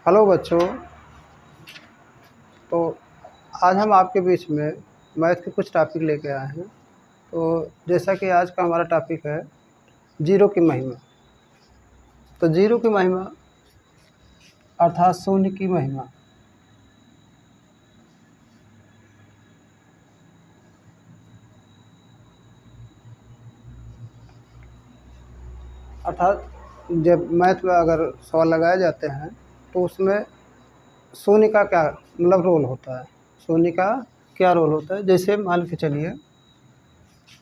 Hello बच्चों। तो आज हम आपके बीच में मैथ के कुछ टॉपिक लेके आए हैं। तो जैसा कि आज का हमारा टॉपिक है जीरो की महिमा। तो जीरो की महिमा अर्थात शून्य की महिमा। अर्थात जब मैथ में अगर सवाल लगाए जाते हैं तो उसमें शून्य का क्या मतलब रोल होता है, शून्य का क्या रोल होता है। जैसे मान के चलिए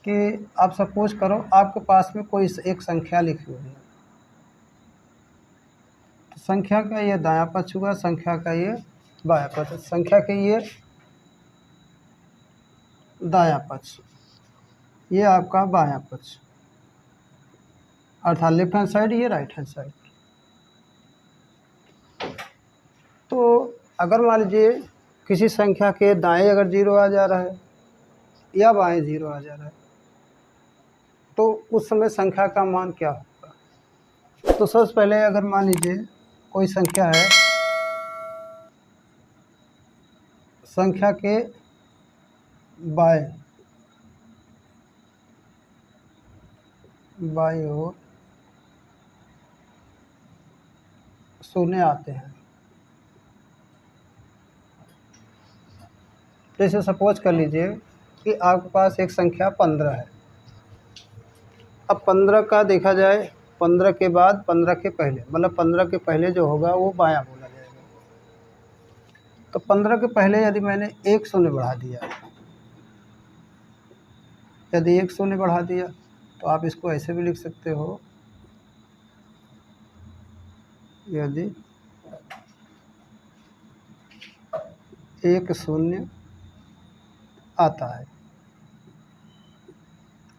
कि आप सपोज करो आपके पास में कोई एक संख्या लिखी हुई है। तो संख्या का ये दायां पक्ष हुआ, संख्या का ये बायां पक्ष, संख्या के ये दायां पक्ष, ये आपका बायां पक्ष अर्थात लेफ्ट हैंड साइड, ये राइट हैंड साइड। तो अगर मान लीजिए किसी संख्या के दाएं अगर जीरो आ जा रहा है या बाएं जीरो आ जा रहा है तो उस समय संख्या का मान क्या होगा। तो सबसे पहले अगर मान लीजिए कोई संख्या है, संख्या के बाएं ओर शून्य आते हैं। जैसे सपोज कर लीजिए कि आपके पास एक संख्या 15 है। अब 15 का देखा जाए, 15 के बाद 15 के पहले, मतलब 15 के पहले जो होगा वो बायां बोला जाएगा। तो 15 के पहले यदि मैंने एक शून्य बढ़ा दिया, यदि एक शून्य बढ़ा दिया तो आप इसको ऐसे भी लिख सकते हो, यदि एक शून्य आता है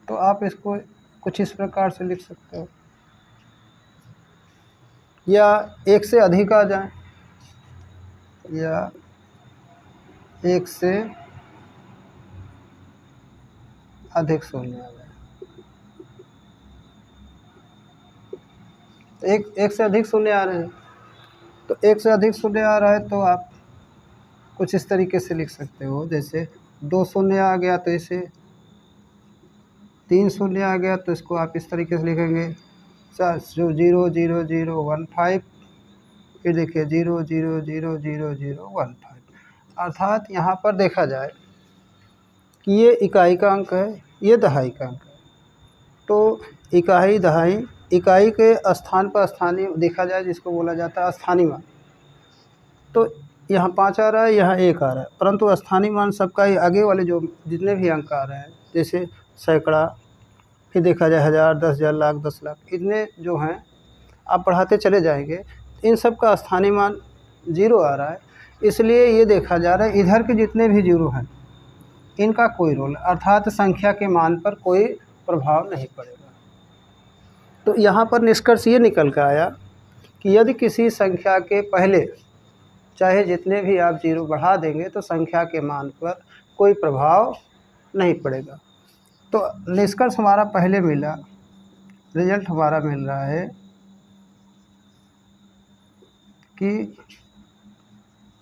तो आप इसको कुछ इस प्रकार से लिख सकते हो, या एक से अधिक आ जाए, या एक से अधिक शून्य आ जाए। एक से अधिक शून्य आ रहे हैं, तो एक से अधिक शून्य आ रहा है तो आप कुछ इस तरीके से लिख सकते हो। जैसे 2 शून्य आ गया तो इसे, 3 शून्य आ गया तो इसको आप इस तरीके से लिखेंगे 0000015। फिर देखिए 0000015। अर्थात यहाँ पर देखा जाए कि ये इकाई का अंक है, ये दहाई का अंक है। तो इकाई दहाई, इकाई के स्थान पर स्थानीय देखा जाए जिसको बोला जाता है स्थानीय मान। तो यहाँ 5 आ रहा है, यहाँ 1 आ रहा है, परंतु स्थानीय मान सबका ही आगे वाले जो जितने भी अंक आ रहे हैं, जैसे सैकड़ा, फिर देखा जाए 1000, 10,000, लाख, 10 लाख, इतने जो हैं आप बढ़ाते चले जाएंगे, इन सब का स्थानीय मान 0 आ रहा है। इसलिए ये देखा जा रहा है इधर के जितने भी जीरो हैं इनका कोई रोल, अर्थात संख्या के मान पर कोई प्रभाव नहीं पड़ेगा। तो यहाँ पर निष्कर्ष ये निकल कर आया कि यदि किसी संख्या के पहले चाहे जितने भी आप जीरो बढ़ा देंगे तो संख्या के मान पर कोई प्रभाव नहीं पड़ेगा। तो निष्कर्ष हमारा पहले मिला, रिजल्ट हमारा मिल रहा है कि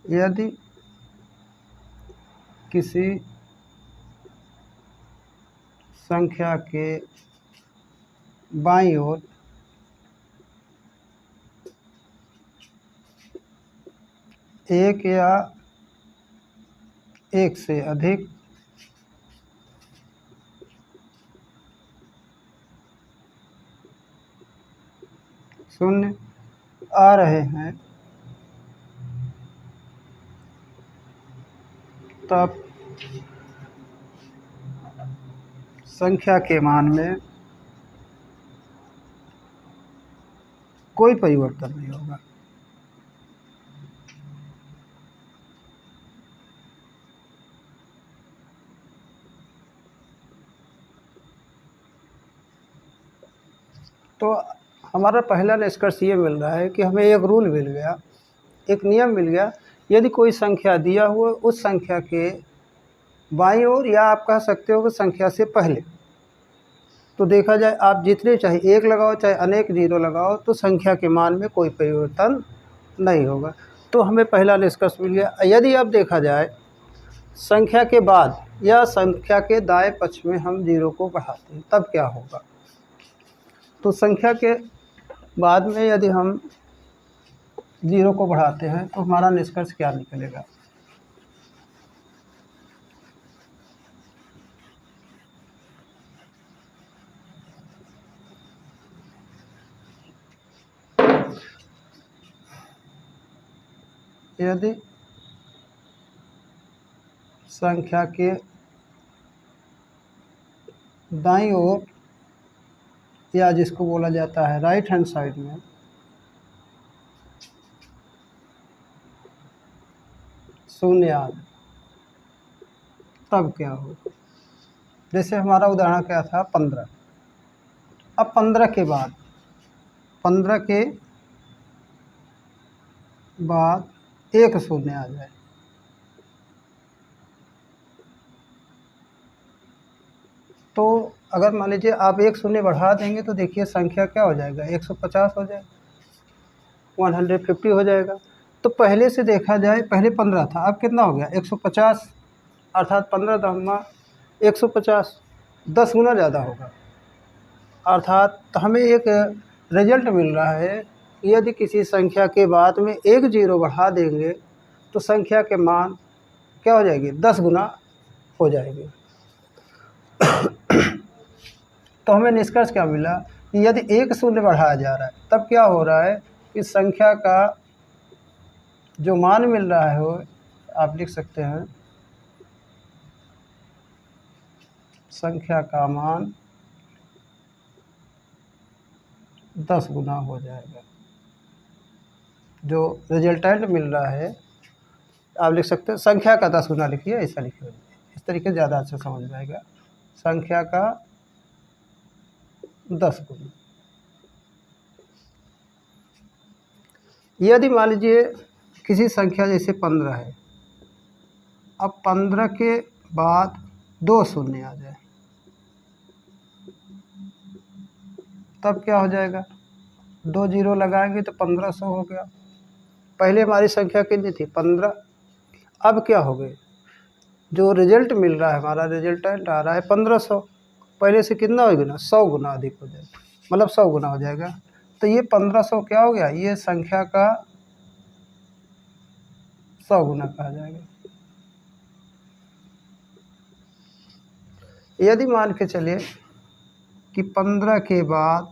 यदि किसी संख्या के बाईं ओर एक या एक से अधिक शून्य आ रहे हैं तब संख्या के मान में कोई परिवर्तन नहीं होगा। तो हमारा पहला निष्कर्ष ये मिल रहा है कि हमें एक रूल मिल गया, एक नियम मिल गया। यदि कोई संख्या दिया हुआ उस संख्या के बाईं ओर, या आप कह सकते हो कि संख्या से पहले, तो देखा जाए आप जितने चाहे एक लगाओ चाहे अनेक जीरो लगाओ तो संख्या के मान में कोई परिवर्तन नहीं होगा। तो हमें पहला निष्कर्ष मिल गया। यदि अब देखा जाए संख्या के बाद या संख्या के दाएं पक्ष में हम 0 को बढ़ाते हैं तब क्या होगा। तो संख्या के बाद में यदि हम 0 को बढ़ाते हैं तो हमारा निष्कर्ष क्या निकलेगा। यदि संख्या के दाईं ओर या जिसको बोला जाता है राइट हैंड साइड में शून्य आ जाए तब क्या होगा। जैसे हमारा उदाहरण क्या था 15। अब 15 के बाद 15 के बाद एक शून्य आ जाए तो अगर मान लीजिए आप एक शून्य बढ़ा देंगे तो देखिए संख्या क्या हो जाएगा, 150 हो जाएगा, 150 हो जाएगा। तो पहले से देखा जाए पहले 15 था, अब कितना हो गया 150, अर्थात 15 दशमलव 150 10 गुना ज़्यादा होगा। अर्थात हमें एक रिजल्ट मिल रहा है कि यदि किसी संख्या के बाद में एक 0 बढ़ा देंगे तो संख्या के मान क्या हो जाएगी, 10 गुना हो जाएगी। तो हमें निष्कर्ष क्या मिला कि यदि एक शून्य बढ़ाया जा रहा है तब क्या हो रहा है कि संख्या का जो मान मिल रहा है वो आप लिख सकते हैं, संख्या का मान 10 गुना हो जाएगा। जो रिजल्टेंट मिल रहा है आप लिख सकते हैं संख्या का 10 गुना लिखिए, ऐसा लिखिए, इस तरीके से ज़्यादा अच्छा समझ में आएगा। संख्या का 10 गुना। यदि मान लीजिए किसी संख्या जैसे 15 है, अब 15 के बाद 2 शून्य आ जाए तब क्या हो जाएगा, 2 0 लगाएंगे तो 1500 हो गया। पहले हमारी संख्या कितनी थी 15, अब क्या हो गए, जो रिजल्ट मिल रहा है हमारा रिजल्टेंट आ रहा है 1500, पहले से कितना होगा ना 100 गुना अधिक हो जाएगा, मतलब 100 गुना हो जाएगा। तो ये 1500 क्या हो गया, ये संख्या का 100 गुना कहा जाएगा। यदि मान के चलिए कि 15 के बाद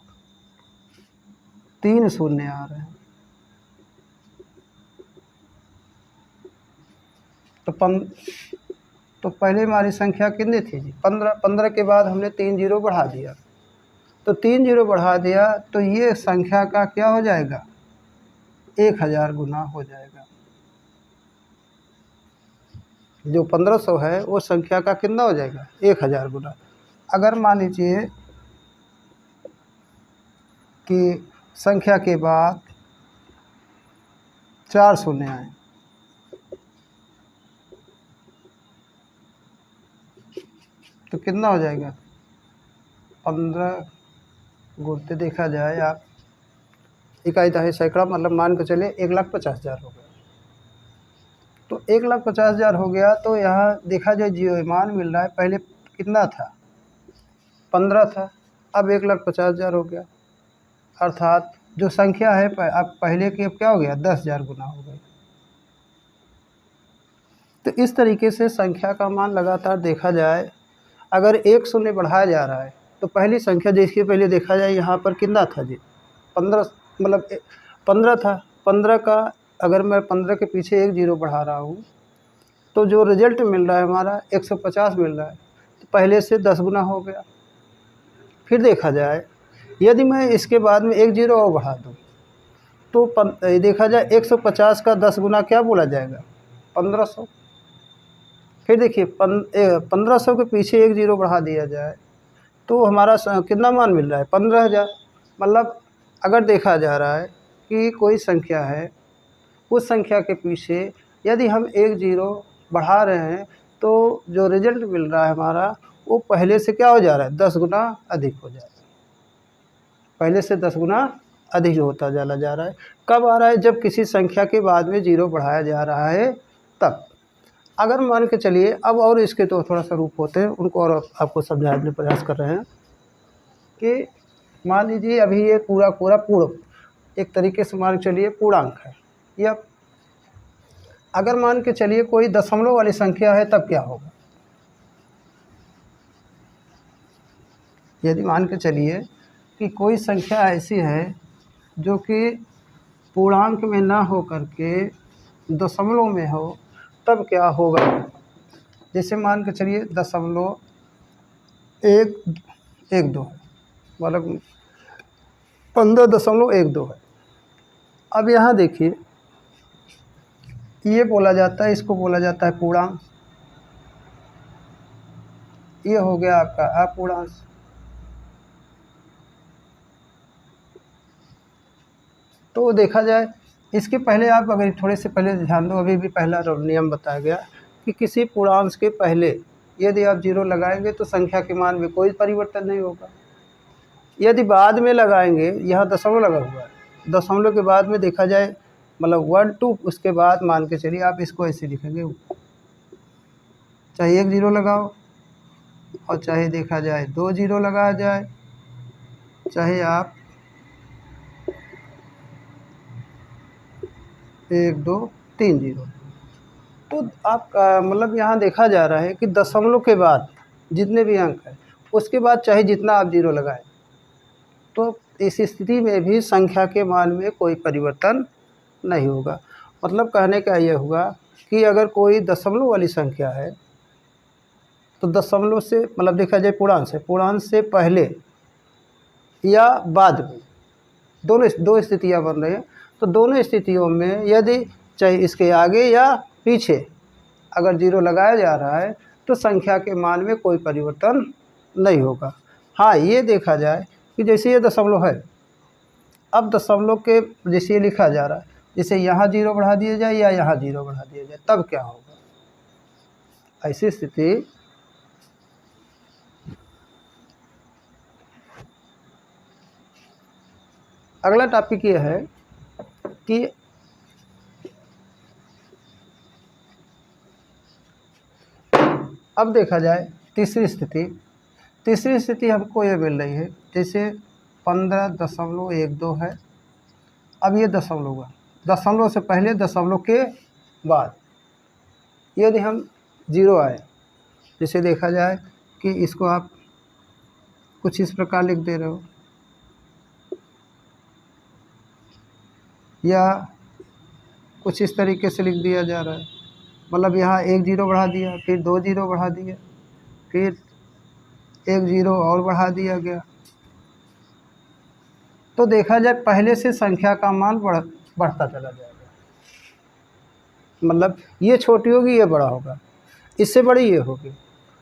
3 शून्य आ रहे हैं तो पहले हमारी संख्या कितनी थी जी 15, 15 के बाद हमने 3 0 बढ़ा दिया, तो 3 0 बढ़ा दिया तो ये संख्या का क्या हो जाएगा, 1000 गुना हो जाएगा। जो 1500 है वो संख्या का कितना हो जाएगा, 1000 गुना। अगर मान लीजिए कि संख्या के बाद 4 शून्य आए तो कितना हो जाएगा, 15 गुणते देखा जाए आप इकाई दहाई सैकड़ा, मतलब मान के चले 1,50,000 हो गया। तो 1,50,000 हो गया तो यहाँ देखा जाए जो मान मिल रहा है पहले कितना था 15 था, अब 1,50,000 हो गया। अर्थात जो संख्या है अब पहले की अब क्या हो गया 10,000 गुना हो गई। तो इस तरीके से संख्या का मान लगातार देखा जाए, अगर एक शून्य बढ़ाया जा रहा है तो पहली संख्या जिसके पहले देखा जाए यहाँ पर कितना था जी 15, मतलब 15 था, 15 का अगर मैं 15 के पीछे एक 0 बढ़ा रहा हूँ तो जो रिजल्ट मिल रहा है हमारा 150 मिल रहा है, तो पहले से 10 गुना हो गया। फिर देखा जाए यदि मैं इसके बाद में एक 0 और बढ़ा दूँ तो देखा जाए 150 का 10 गुना क्या बोला जाएगा 1500। फिर देखिए 1500 के पीछे एक 0 बढ़ा दिया जाए तो हमारा कितना मान मिल रहा है 15,000। मतलब अगर देखा जा रहा है कि कोई संख्या है, उस संख्या के पीछे यदि हम एक 0 बढ़ा रहे हैं तो जो रिजल्ट मिल रहा है हमारा वो पहले से क्या हो जा रहा है 10 गुना अधिक हो जा रहा है, पहले से 10 गुना अधिक होता चला जा रहा है। कब आ रहा है? जब किसी संख्या के बाद में जीरो बढ़ाया जा रहा है तब। अगर मान के चलिए, अब और इसके तो थोड़ा सा रूप होते हैं, उनको और आपको समझाने का प्रयास कर रहे हैं कि मान लीजिए अभी ये पूरा पूर्ण, एक तरीके से मान के चलिए पूर्णांक है। या अगर मान के चलिए कोई दशमलव वाली संख्या है तब क्या होगा? यदि मान के चलिए कि कोई संख्या ऐसी है जो कि पूर्णांक में ना हो करके दशमलव में हो, तब क्या होगा? जैसे मान के चलिए 0.112 है, मतलब 15.12 है। अब यहाँ देखिए, ये बोला जाता है, इसको बोला जाता है पूर्णांक। ये हो गया आपका अपूर्णांक। तो देखा जाए, इसके पहले आप अगर थोड़े से पहले ध्यान दो, अभी भी पहला नियम बताया गया कि किसी पूर्णांक के पहले यदि आप जीरो लगाएंगे तो संख्या के मान में कोई परिवर्तन नहीं होगा। यदि बाद में लगाएंगे, यहाँ दशमलव लगा हुआ है, दशमलव के बाद में देखा जाए मतलब 1 2, उसके बाद मान के चलिए आप इसको ऐसे लिखेंगे, चाहे 1 जीरो लगाओ और चाहे देखा जाए 2 जीरो लगाया जाए, चाहे आप 1 2 3 जीरो। तो आप मतलब यहाँ देखा जा रहा है कि दशमलव के बाद जितने भी अंक हैं उसके बाद चाहे जितना आप जीरो लगाएं, तो इस स्थिति में भी संख्या के मान में कोई परिवर्तन नहीं होगा। मतलब कहने का यह हुआ कि अगर कोई दशमलव वाली संख्या है तो दशमलव से मतलब देखा जाए पूर्णांक से पहले या बाद में दो स्थितियाँ बन रही हैं। तो दोनों स्थितियों में यदि चाहे इसके आगे या पीछे अगर जीरो लगाया जा रहा है तो संख्या के मान में कोई परिवर्तन नहीं होगा। हाँ, ये देखा जाए कि जैसे ये दशमलव है, अब दशमलव के जैसे ये लिखा जा रहा है, जैसे यहाँ जीरो बढ़ा दिया जाए या यहाँ जीरो बढ़ा दिया जाए, तब क्या होगा? ऐसी स्थिति अगला टॉपिक ये है कि अब देखा जाए तीसरी स्थिति हमको ये मिल रही है, जैसे 15.12 है। अब ये दशमलव हुआ, दशमलव से पहले दशमलव के बाद यदि हम जीरो आए, जैसे देखा जाए कि इसको आप कुछ इस प्रकार लिख दे रहे हो या कुछ इस तरीके से लिख दिया जा रहा है, मतलब यहाँ 1 जीरो बढ़ा दिया, फिर 2 जीरो बढ़ा दिया, फिर 1 जीरो और बढ़ा दिया गया, तो देखा जाए पहले से संख्या का मान बढ़ता चला जाएगा। मतलब ये छोटी होगी, ये बड़ा होगा, इससे बड़ी ये होगी,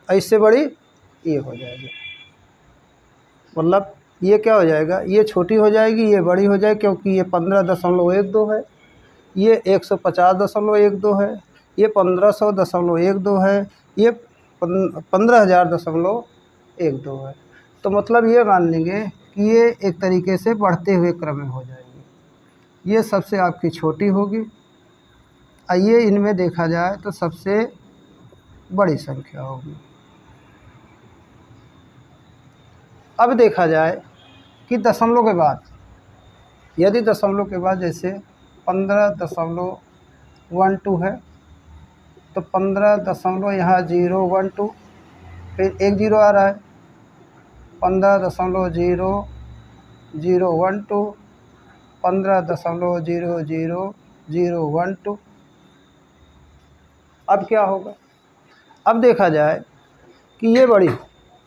इससे बड़ी ये हो जाएगी। मतलब ये क्या हो जाएगा? ये छोटी हो जाएगी, ये बड़ी हो जाएगी, क्योंकि ये 15.12 है, ये 150.12 है, ये 1500.12 है, ये 15,000.12 है। तो मतलब ये मान लेंगे कि ये एक तरीके से बढ़ते हुए क्रम में हो जाएगी। ये सबसे आपकी छोटी होगी, ये इनमें देखा जाए तो सबसे बड़ी संख्या होगी। अब देखा जाए कि दशमलव के बाद, यदि दशमलव के बाद जैसे 15.12 है तो 15 यहाँ 012, फिर 1 जीरो आ रहा है, 15.0012, 15.00012। अब क्या होगा? अब देखा जाए कि ये बड़ी,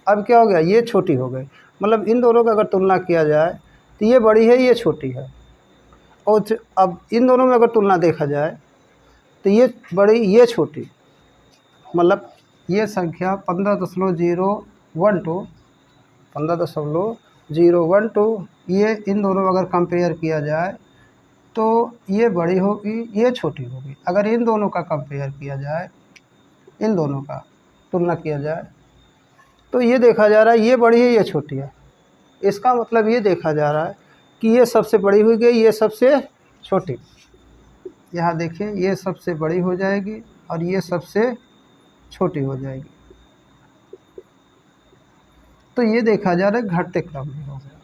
अब क्या हो गया? ये छोटी हो गई। मतलब इन दोनों का अगर तुलना किया जाए तो ये बड़ी है, ये छोटी है। और अब इन दोनों में अगर तुलना देखा जाए तो ये बड़ी, ये छोटी, मतलब ये संख्या 15.012 ये इन दोनों में अगर कंपेयर किया जाए तो ये बड़ी होगी, ये छोटी होगी। अगर इन दोनों का कंपेयर किया जाए, इन दोनों का तुलना किया जाए तो ये देखा जा रहा है ये बड़ी है, ये छोटी है। इसका मतलब ये देखा जा रहा है कि ये सबसे बड़ी हुई गई, ये सबसे छोटी। यहाँ देखिए ये सबसे बड़ी हो जाएगी और ये सबसे छोटी हो जाएगी। तो ये देखा जा रहा है घटते क्रम में हो गया,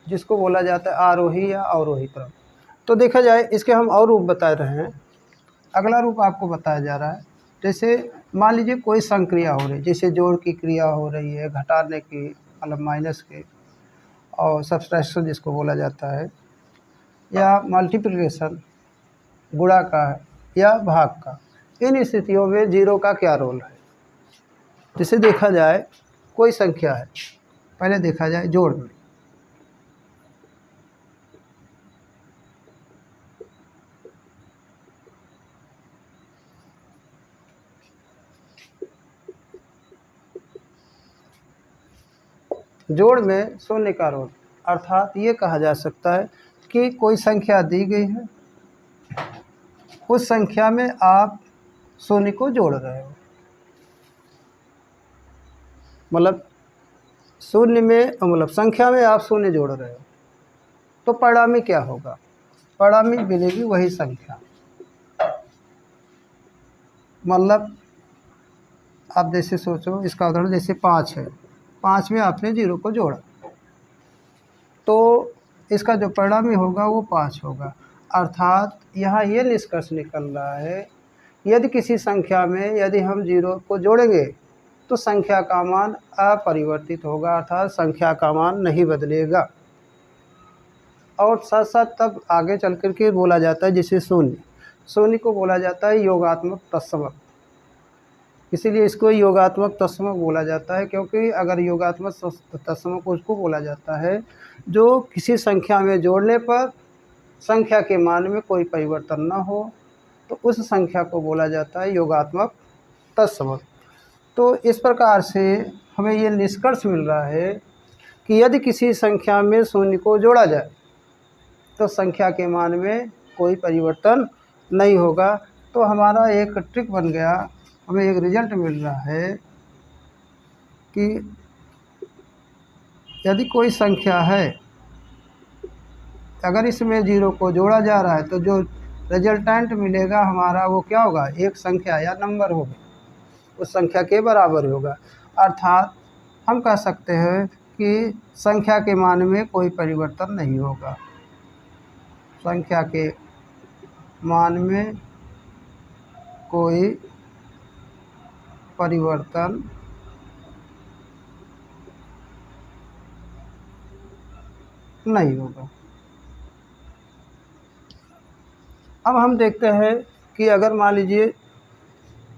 जिसको बोला जाता है आरोही या अवरोही क्रम। तो देखा जाए इसके हम और रूप बता रहे हैं। अगला रूप आपको बताया जा रहा है, जैसे मान लीजिए कोई संक्रिया हो रही, जैसे जोड़ की क्रिया हो रही है, घटाने की मतलब माइनस की, और सब्सट्रैक्शन जिसको बोला जाता है, या मल्टीप्लिकेशन गुणा का या भाग का। इन स्थितियों में जीरो का क्या रोल है? जैसे देखा जाए कोई संख्या है, पहले देखा जाए जोड़ में। जोड़ में शून्य का रोल, अर्थात ये कहा जा सकता है कि कोई संख्या दी गई है, उस संख्या में आप शून्य को जोड़ रहे हो, मतलब शून्य में मतलब संख्या में आप शून्य जोड़ रहे हो, तो परिणामी क्या होगा? परिणामी मिलेगी वही संख्या। मतलब आप जैसे सोचो, इसका उदाहरण जैसे 5 है, 5 में आपने 0 को जोड़ा, तो इसका जो परिणामी होगा वो 5 होगा। अर्थात यहाँ ये निष्कर्ष निकल रहा है, यदि किसी संख्या में यदि हम 0 को जोड़ेंगे तो संख्या का मान अपरिवर्तित होगा, अर्थात संख्या का मान नहीं बदलेगा। और साथ साथ तब आगे चल कर के बोला जाता है, जैसे शून्य को बोला जाता है योगात्मक तत्समक। इसीलिए इसको योगात्मक तत्समक बोला जाता है, क्योंकि अगर योगात्मक तत्समक उसको बोला जाता है जो किसी संख्या में जोड़ने पर संख्या के मान में कोई परिवर्तन न हो, तो उस संख्या को बोला जाता है योगात्मक तत्समक। तो इस प्रकार से हमें ये निष्कर्ष मिल रहा है कि यदि किसी संख्या में शून्य को जोड़ा जाए तो संख्या के मान में कोई परिवर्तन नहीं होगा। तो हमारा एक ट्रिक बन गया, हमें एक रिजल्ट मिल रहा है कि यदि कोई संख्या है, अगर इसमें 0 को जोड़ा जा रहा है तो जो रिजल्टेंट मिलेगा हमारा वो क्या होगा? एक संख्या या नंबर होगा, उस संख्या के बराबर होगा। अर्थात हम कह सकते हैं कि संख्या के मान में कोई परिवर्तन नहीं होगा, संख्या के मान में कोई परिवर्तन नहीं होगा। अब हम देखते हैं कि अगर मान लीजिए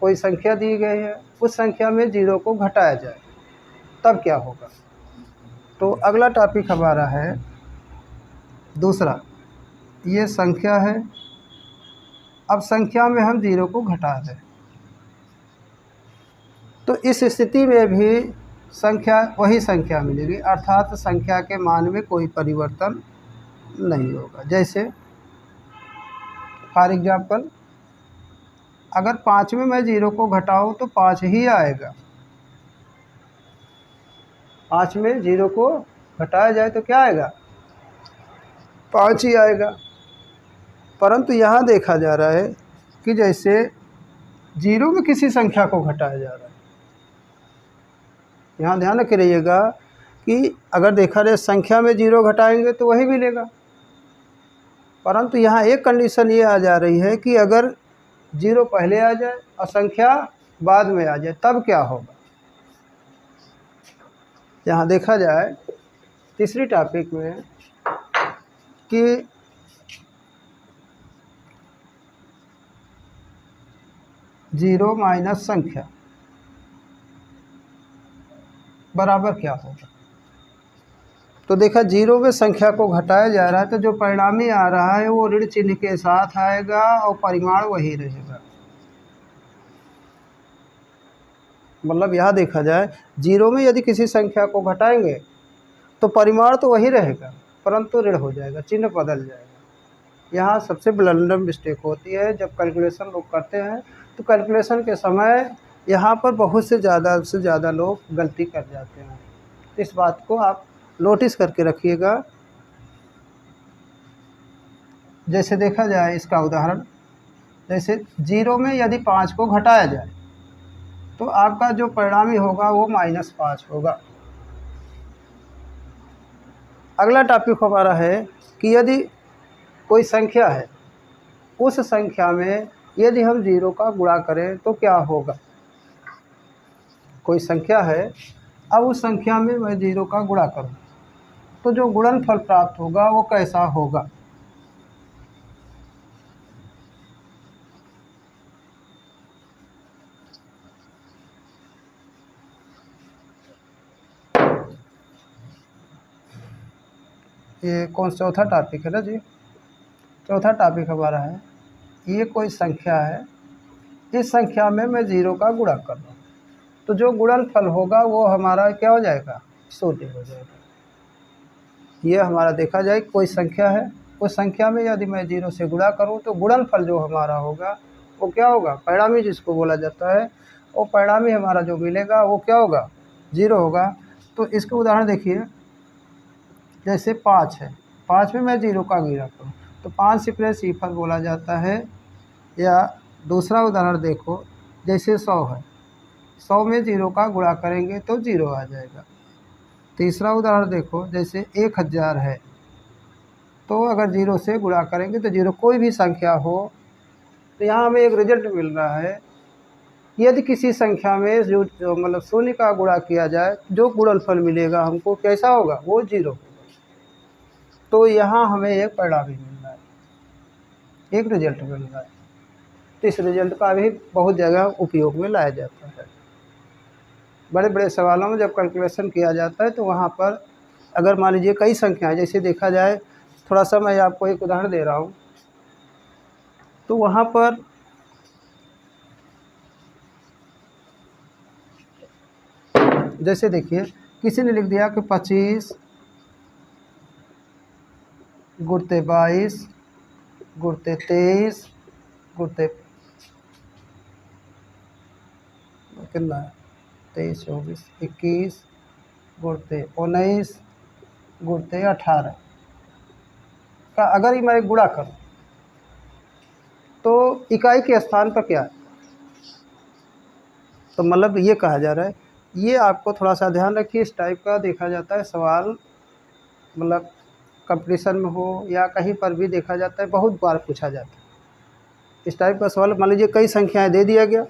कोई संख्या दी गई है, उस संख्या में 0 को घटाया जाए तब क्या होगा? तो अगला टॉपिक हमारा है दूसरा। ये संख्या है, अब संख्या में हम 0 को घटा दें तो इस स्थिति में भी संख्या वही संख्या मिलेगी, अर्थात संख्या के मान में कोई परिवर्तन नहीं होगा। जैसे फॉर एग्जाम्पल, अगर 5 में मैं 0 को घटाऊं तो 5 ही आएगा। 5 में 0 को घटाया जाए तो क्या आएगा? 5 ही आएगा। परंतु यहाँ देखा जा रहा है कि जैसे 0 में किसी संख्या को घटाया जा रहा है। यहाँ ध्यान रखे रहिएगा कि अगर देखा जाए संख्या में 0 घटाएंगे तो वही मिलेगा, परंतु यहाँ एक कंडीशन ये आ जा रही है कि अगर 0 पहले आ जाए और संख्या बाद में आ जाए तब क्या होगा? यहाँ देखा जाए तीसरी टॉपिक में कि जीरो माइनस संख्या बराबर क्या होगा। तो देखा 0 में संख्या को घटाया जा रहा है तो जो परिणामी आ रहा है वो ऋण चिन्ह के साथ आएगा और परिमाण वही रहेगा। मतलब यहाँ देखा जाए 0 में यदि किसी संख्या को घटाएंगे तो परिमाण तो वही रहेगा, परंतु ऋण हो जाएगा, चिन्ह बदल जाएगा। यहाँ सबसे ब्लंडर मिस्टेक होती है जब कैलकुलेशन लोग करते हैं, तो कैलकुलेशन के समय यहाँ पर बहुत से ज़्यादा लोग गलती कर जाते हैं। इस बात को आप नोटिस करके रखिएगा जैसे देखा जाए इसका उदाहरण, जैसे 0 में यदि 5 को घटाया जाए तो आपका जो परिणामी होगा वो -5 होगा। अगला टॉपिक हमारा है कि यदि कोई संख्या है, उस संख्या में यदि हम 0 का गुणा करें तो क्या होगा। कोई संख्या है, अब उस संख्या में मैं 0 का गुणा करूं तो जो गुणनफल प्राप्त होगा वो कैसा होगा। ये कौन चौथा टॉपिक है ना जी। चौथा टॉपिक हमारा है, ये कोई संख्या है, इस संख्या में मैं 0 का गुणा कर दूँ तो जो गुणनफल होगा वो हमारा क्या हो जाएगा, 0 हो जाएगा। ये हमारा देखा जाए कोई संख्या है, उस संख्या में यदि मैं 0 से गुणा करूं तो गुणनफल जो हमारा होगा वो क्या होगा, परिणामी जिसको बोला जाता है, वो परिणामी हमारा जो मिलेगा वो क्या होगा, 0 होगा। तो इसके उदाहरण देखिए, जैसे 5 है, 5 में मैं 0 का गुणा करूँ तो 5 सिपरे सिफर बोला जाता है। या दूसरा उदाहरण देखो, जैसे 100 है, 100 में 0 का गुणा करेंगे तो 0 आ जाएगा। तीसरा उदाहरण देखो, जैसे 1000 है, तो अगर 0 से गुणा करेंगे तो 0, कोई भी संख्या हो तो यहाँ हमें एक रिजल्ट मिल रहा है। यदि किसी संख्या में जो मतलब 0 का गुणा किया जाए, जो गुणनफल मिलेगा हमको कैसा होगा, वो 0 होगा। तो यहाँ हमें एक परिणाम मिल रहा है, एक रिजल्ट मिल रहा है। तो इस रिजल्ट का भी बहुत जगह उपयोग में लाया जाता है। बड़े बड़े सवालों में जब कैलकुलेशन किया जाता है तो वहाँ पर अगर मान लीजिए कई संख्याएं, जैसे देखा जाए, थोड़ा सा मैं आपको एक उदाहरण दे रहा हूँ, तो वहाँ पर जैसे देखिए किसी ने लिख दिया कि 25 गुणते 22 गुणते 23 गुणते कितना है 23 24 21 गुणते 19 गुणते 18 का अगर मैं गुणा करूं तो इकाई के स्थान पर क्या है, तो मतलब ये कहा जा रहा है, ये आपको थोड़ा सा ध्यान रखिए। इस टाइप का देखा जाता है सवाल, मतलब कंपटीशन में हो या कहीं पर भी देखा जाता है, बहुत बार पूछा जाता है इस टाइप का सवाल। मान लीजिए कई संख्याएं दे दिया गया,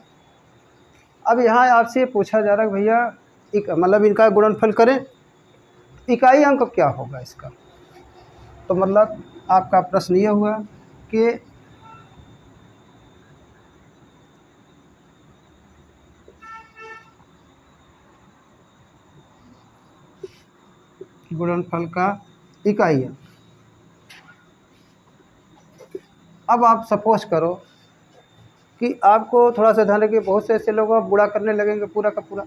अब यहाँ आपसे पूछा जा रहा है भैया मतलब इनका गुणनफल करें, इकाई अंक क्या होगा इसका। तो मतलब आपका प्रश्न ये हुआ कि गुणनफल का इकाई है। अब आप सपोज करो कि आपको थोड़ा सा ध्यान रखिए, बहुत से ऐसे लोग आप गुणा करने लगेंगे पूरा का पूरा,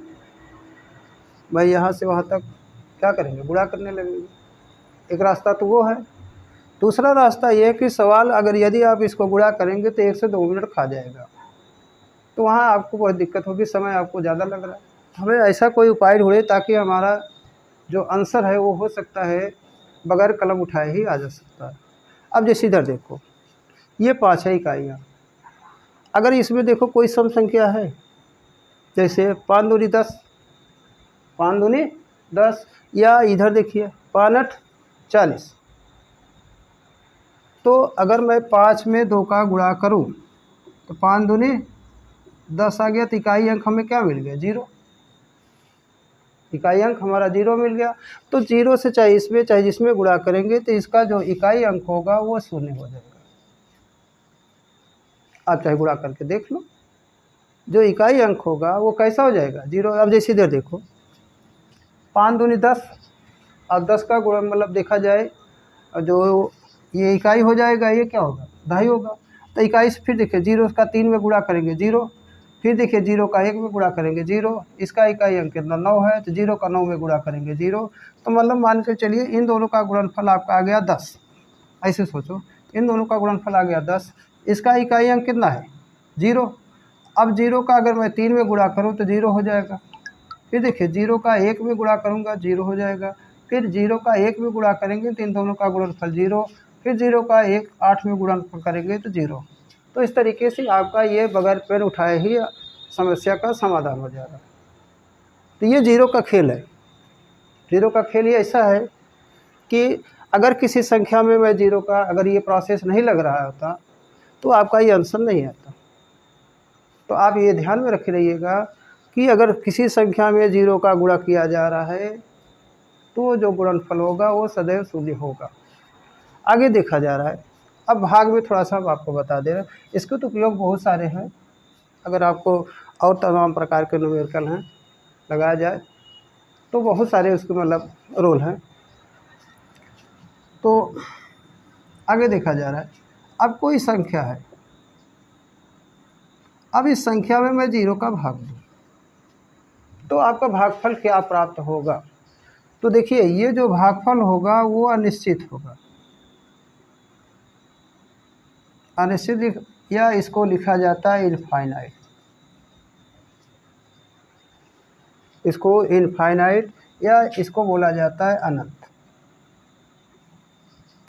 भाई यहाँ से वहाँ तक क्या करेंगे, गुणा करने लगेंगे। एक रास्ता तो वो है। दूसरा रास्ता ये है कि सवाल अगर यदि आप इसको गुणा करेंगे तो 1 से 2 मिनट खा जाएगा, तो वहाँ आपको बहुत दिक्कत होगी, समय आपको ज़्यादा लग रहा है। हमें ऐसा कोई उपाय ढूंढे ताकि हमारा जो आंसर है वो हो सकता है बगैर कलम उठाए ही आ जा सकता है। अब जैसे इधर देखो, ये 5 है इकाइयाँ, अगर इसमें देखो कोई सम संख्या है, जैसे 5 दूनी 10, 5 दूनी 10, या इधर देखिए 5 8 40, तो अगर मैं 5 में 2 का गुणा करूं तो 5 दूनी 10 आ गया, तो इकाई अंक हमें क्या मिल गया, 0। इकाई अंक हमारा 0 मिल गया। तो 0 से चाहे इसमें चाहे जिसमें गुणा करेंगे तो इसका जो इकाई अंक होगा वो 0 हो जाएगा। आप चाहे गुणा करके देख लो, जो इकाई अंक होगा वो कैसा हो जाएगा, 0। अब जैसे इधर देखो 5 दूनी 10, अब 10 का गुणा मतलब देखा जाए जो ये इकाई हो जाएगा, ये क्या होगा, 2.5 होगा। तो इकाई से फिर देखिए 0 का 3 में गुणा करेंगे 0, फिर देखिए 0 का 1 में गुणा करेंगे 0, इसका इकाई अंक कितना 9 है, तो 0 का 9 में गुणा करेंगे 0। तो मतलब मान के चलिए इन दोनों का गुणनफल आपका आ गया 10। ऐसे सोचो, इन दोनों का गुणनफल आ गया 10, इसका इकाई अंक कितना है, 0। अब 0 का अगर मैं 3 में गुणा करूँ तो 0 हो जाएगा। फिर देखिए 0 का 1 में गुणा करूँगा 0 हो जाएगा, फिर 0 का 1 में गुणा करेंगे तो इन दोनों का गुणनफल 0, फिर 0 का 1 8 में गुणनफल करेंगे तो 0। तो इस तरीके से आपका ये बगैर पेन उठाए ही समस्या का समाधान हो जा रहा है। तो ये 0 का खेल है। 0 का खेल ये ऐसा है कि अगर किसी संख्या में मैं 0 का अगर ये प्रोसेस नहीं लग रहा होता तो आपका ये आंसर नहीं आता। तो आप ये ध्यान में रखे रहिएगा कि अगर किसी संख्या में 0 का गुणा किया जा रहा है तो जो गुणनफल होगा वो सदैव शून्य होगा। आगे देखा जा रहा है। अब भाग में थोड़ा सा आपको बता दे रहे हैं। इसके तो उपयोग बहुत सारे हैं। अगर आपको और तमाम प्रकार के न्यूमेरिकल हैं लगाया जाए तो बहुत सारे उसके मतलब रोल हैं। तो आगे देखा जा रहा है। अब कोई संख्या है, अब इस संख्या में मैं 0 का भाग दूँ तो आपका भागफल क्या प्राप्त होगा। तो देखिए ये जो भागफल होगा वो अनिश्चित होगा। अनिश्चित या इसको लिखा जाता है इनफाइनाइट। इसको इनफाइनाइट या इसको बोला जाता है अनंत।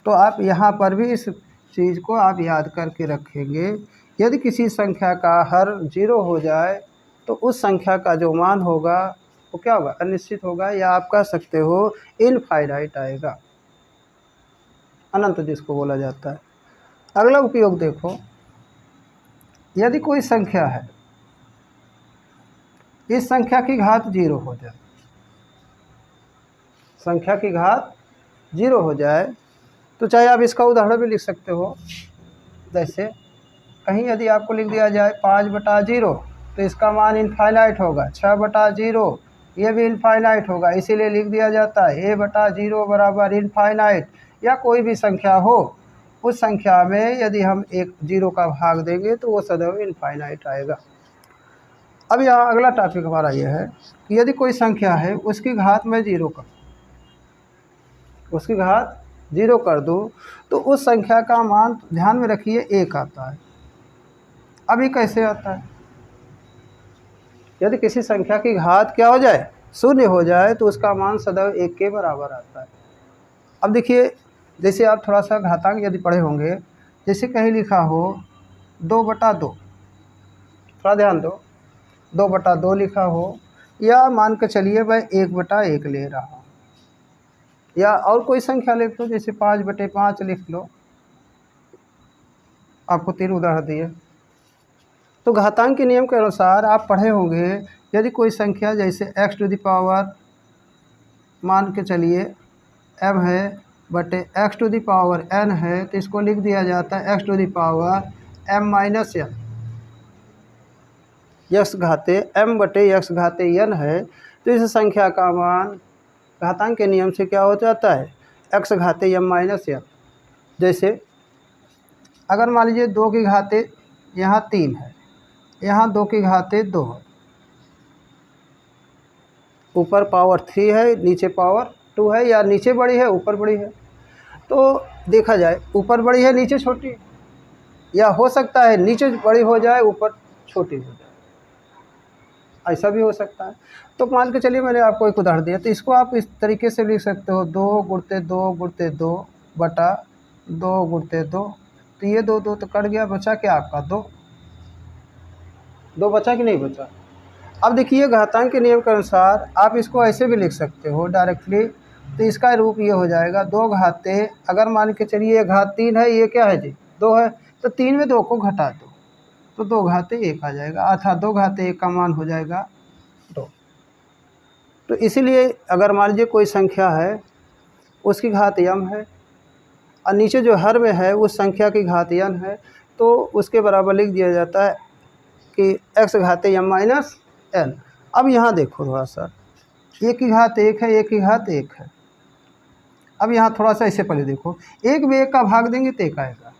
तो आप यहाँ पर भी इस चीज़ को आप याद करके रखेंगे। यदि किसी संख्या का हर 0 हो जाए तो उस संख्या का जो मान होगा वो क्या होगा, अनिश्चित होगा, या आप कह सकते हो इनफाइनाइट आएगा, अनंत जिसको बोला जाता है। अगला उपयोग देखो, यदि कोई संख्या है, इस संख्या की घात 0 हो जाए, संख्या की घात 0 हो जाए तो चाहे आप इसका उदाहरण भी लिख सकते हो। जैसे कहीं यदि आपको लिख दिया जाए 5/0 तो इसका मान इनफाइनाइट होगा। 6/0 ये भी इनफाइनाइट होगा, इसीलिए लिख दिया जाता है a/0 बराबर इनफाइनाइट। या कोई भी संख्या हो, उस संख्या में यदि हम एक 0 का भाग देंगे तो वो सदैव इनफाइनाइट आएगा। अब यहाँ अगला टॉपिक हमारा ये है कि यदि कोई संख्या है उसकी घात में 0 कर, उसकी घात 0 कर दूँ तो उस संख्या का मान ध्यान में रखिए 1 आता है। अब ये कैसे आता है, यदि किसी संख्या की घात क्या हो जाए, 0 हो जाए, तो उसका मान सदैव 1 के बराबर आता है। अब देखिए जैसे आप थोड़ा सा घातांक यदि पढ़े होंगे, जैसे कहीं लिखा हो 2/2, थोड़ा ध्यान दो, 2/2 लिखा हो, या मान के चलिए मैं 1/1 ले रहा हूँ, या और कोई संख्या लिख लो, जैसे 5/5 लिख लो। आपको 3 उदाहरण दिए। तो घातांक के नियम के अनुसार आप पढ़े होंगे, यदि कोई संख्या जैसे x⁴ मान के चलिए m है बटे x⁴n है, तो इसको लिख दिया जाता है x⁻m-n। x घाते m बटे x घाते n है, तो इस संख्या का मान घातांक के नियम से क्या हो जाता है, x घाते m-n। जैसे अगर मान लीजिए 2 की घाते यहाँ 3 है, यहाँ 2 की घाते 2 है, ऊपर पावर 3 है, नीचे पावर 2 है, या नीचे बड़ी है ऊपर बड़ी है। तो देखा जाए ऊपर बड़ी है नीचे छोटी है, या हो सकता है नीचे बड़ी हो जाए ऊपर छोटी हो जाए, ऐसा भी हो सकता है। तो मान के चलिए मैंने आपको एक उदाहरण दिया, तो इसको आप इस तरीके से लिख सकते हो 2×2×2 बटा 2×2। तो ये 2 तो कट गया, बचा क्या आपका 2 बचा कि नहीं बचा। अब देखिए घातांक के नियम के अनुसार आप इसको ऐसे भी लिख सकते हो डायरेक्टली। तो इसका रूप ये हो जाएगा 2 घाते, अगर मान के चलिए घात 3 है, ये क्या है जी 2 है, तो 3 में 2 को घटा दो तो 2 घाते 1 आ जाएगा, अर्थात 2 घाते 1 का मान हो जाएगा 2। तो इसीलिए अगर मान लीजिए कोई संख्या है उसकी घात m है और नीचे जो हर में है उस संख्या की घात n है, तो उसके बराबर लिख दिया जाता है कि x घाते m-n। अब यहाँ देखो थोड़ा सा, 1 की घात 1 है, 1 की घात 1 है। अब यहाँ थोड़ा सा ऐसे पहले देखो, 1 में 1 का भाग देंगे तो 1 आएगा,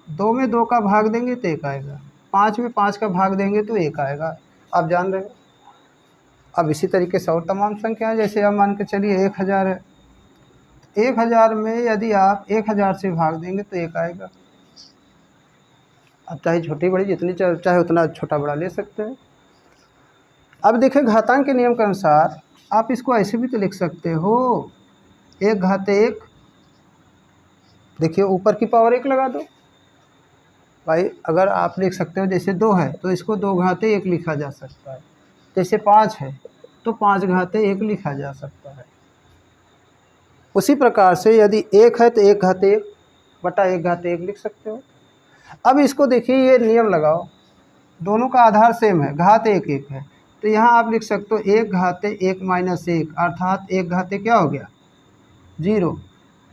2 में 2 का भाग देंगे तो 1 आएगा, 5 में 5 का भाग देंगे तो 1 आएगा। आप जान रहे हो। अब इसी तरीके से और तमाम संख्या है, जैसे आप मान के चलिए 1000 है, 1000 में यदि आप 1000 से भाग देंगे तो 1 आएगा। अब चाहे छोटी बड़ी जितनी चाहे उतना छोटा बड़ा ले सकते हैं। अब देखिए घातांक के नियम के अनुसार आप इसको ऐसे भी तो लिख सकते हो 1 घाते 1 देखिए ऊपर की पावर 1 लगा दो भाई। अगर आप लिख सकते हो जैसे 2 है तो इसको 2 घाते 1 लिखा जा सकता है, जैसे 5 है तो 5 घाते 1 लिखा जा सकता है। उसी प्रकार से यदि 1 है तो 1 घाते 1 बटा 1 घाते 1 लिख सकते हो। अब इसको देखिए, ये नियम लगाओ, दोनों का आधार सेम है, घात 1 1 है, तो यहाँ आप लिख सकते हो 1 घाते 1 माइनस 1 अर्थात 1 घाते क्या हो गया 0।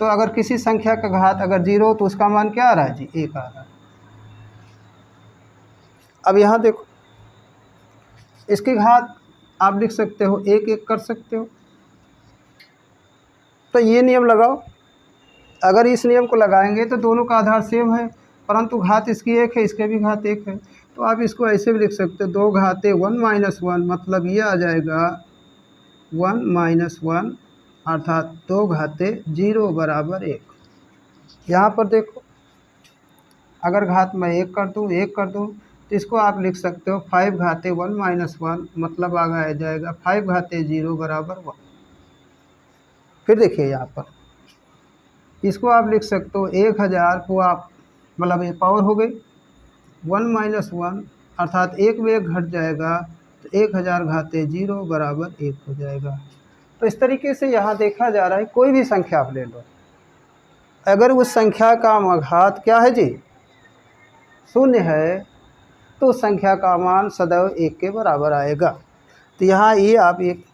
तो अगर किसी संख्या का घात अगर 0 हो तो उसका मान क्या आ रहा है जी 1 आ रहा है। अब यहाँ देखो, इसकी घात आप लिख सकते हो 1 1 कर सकते हो। तो ये नियम लगाओ, अगर इस नियम को लगाएंगे तो दोनों का आधार सेम है, परंतु घात इसकी 1 है, इसके भी घात 1 है। तो आप इसको ऐसे भी लिख सकते हो 2 घाते 1 माइनस 1, मतलब ये आ जाएगा 1 माइनस 1 अर्थात 2 घाते 0 बराबर 1। यहाँ पर देखो, अगर घात मैं 1 कर दूँ तो इसको आप लिख सकते हो 5 घाते 1 माइनस 1, मतलब आ जाएगा 5 घाते 0 बराबर 1। फिर देखिए यहाँ पर इसको आप लिख सकते हो 1000 को आप मतलब ये पावर हो गई 1 माइनस 1 अर्थात 1 में 1 घट जाएगा तो 1000 घाते 0 बराबर 1 हो जाएगा। तो इस तरीके से यहाँ देखा जा रहा है, कोई भी संख्या आप ले लो, अगर उस संख्या का घात क्या है जी 0 है तो उस संख्या का मान सदैव 1 के बराबर आएगा। तो यहाँ ये आप एक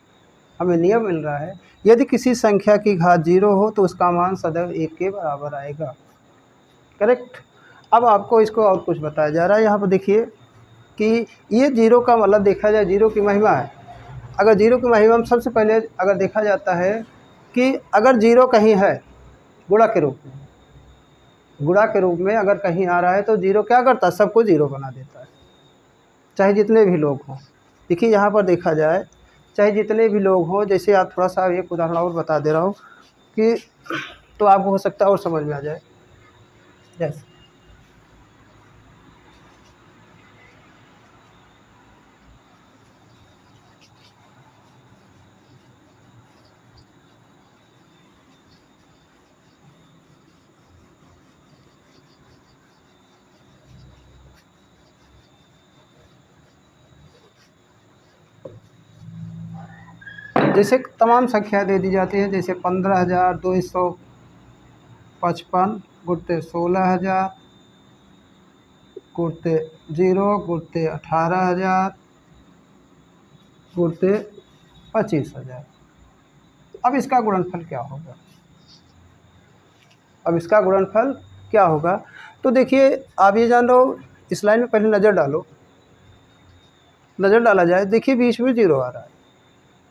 हमें नियम मिल रहा है, यदि किसी संख्या की घात 0 हो तो उसका मान सदैव 1 के बराबर आएगा। करेक्ट। अब आपको इसको और कुछ बताया जा रहा है। यहाँ पर देखिए कि ये 0 का मतलब देखा जाए 0 की महिमा है। अगर 0 की महिमा में सबसे पहले अगर देखा जाता है कि अगर 0 कहीं है गुणा के रूप में, गुणा के रूप में अगर कहीं आ रहा है तो 0 क्या करता है, सबको 0 बना देता है, चाहे जितने भी लोग हों। देखिए यहाँ पर देखा जाए चाहे जितने भी लोग हों, जैसे आप थोड़ा सा एक उदाहरण और बता दे रहा हूँ कि तो आपको हो सकता है और समझ में आ जाए। जैसे जैसे तमाम संख्या दे दी जाती है, जैसे 15,255 गुणते 16,000 गुणते 0 गुणते 18,000 गुणते 25,000। अब इसका गुणनफल क्या होगा, अब इसका गुणनफल क्या होगा। तो देखिए आप ये जान लो, इस लाइन में पहले नज़र डालो, नज़र डाला जाए, देखिए बीच में 0 आ रहा है।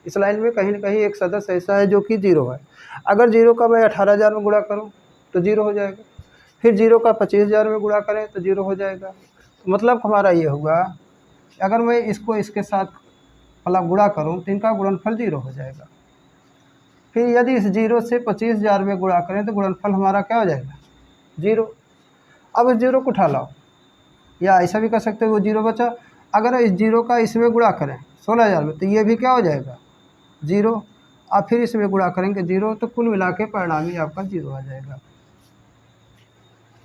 इस लाइन में कहीं ना कहीं एक सदस्य ऐसा है जो कि 0 है। अगर 0 का मैं 18,000 में गुणा करूं तो 0 हो जाएगा, फिर 0 का 25,000 में गुणा करें तो 0 हो जाएगा। तो मतलब हमारा ये होगा, अगर मैं इसको इसके साथ मतलब गुणा करूं तो इनका गुणनफल 0 हो जाएगा। फिर यदि इस 0 से 25,000 में गुणा करें तो गुणनफल हमारा क्या हो जाएगा 0। अब इस 0 को उठा लाओ, या ऐसा भी कर सकते हो वो 0 बचा, अगर इस 0 का इसमें गुणा करें 16,000 में तो ये भी क्या हो जाएगा 0। आप फिर इसमें गुणा करेंगे 0, तो कुल मिला के परिणाम ही आपका 0 आ जाएगा।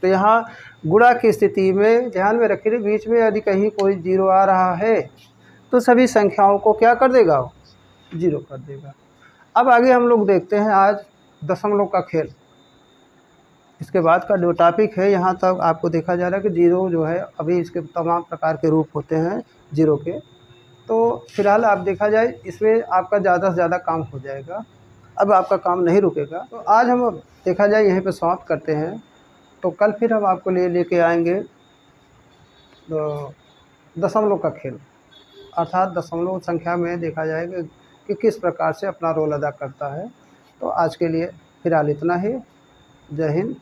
तो यहाँ गुणा की स्थिति में ध्यान में रखिए, बीच में यदि कहीं कोई 0 आ रहा है तो सभी संख्याओं को क्या कर देगा वो 0 कर देगा। अब आगे हम लोग देखते हैं आज दशमलव का खेल। इसके बाद का जो टॉपिक है, यहाँ तक आपको देखा जा रहा है कि 0 जो है अभी इसके तमाम प्रकार के रूप होते हैं 0 के। तो फिलहाल आप देखा जाए इसमें आपका ज़्यादा से ज़्यादा काम हो जाएगा, अब आपका काम नहीं रुकेगा। तो आज हम देखा जाए यहीं पे समाप्त करते हैं। तो कल फिर हम आपको लेके आएंगे तो दशमलव का खेल, अर्थात दशमलव संख्या में देखा जाएगा कि किस प्रकार से अपना रोल अदा करता है। तो आज के लिए फिलहाल इतना ही। जय हिंद।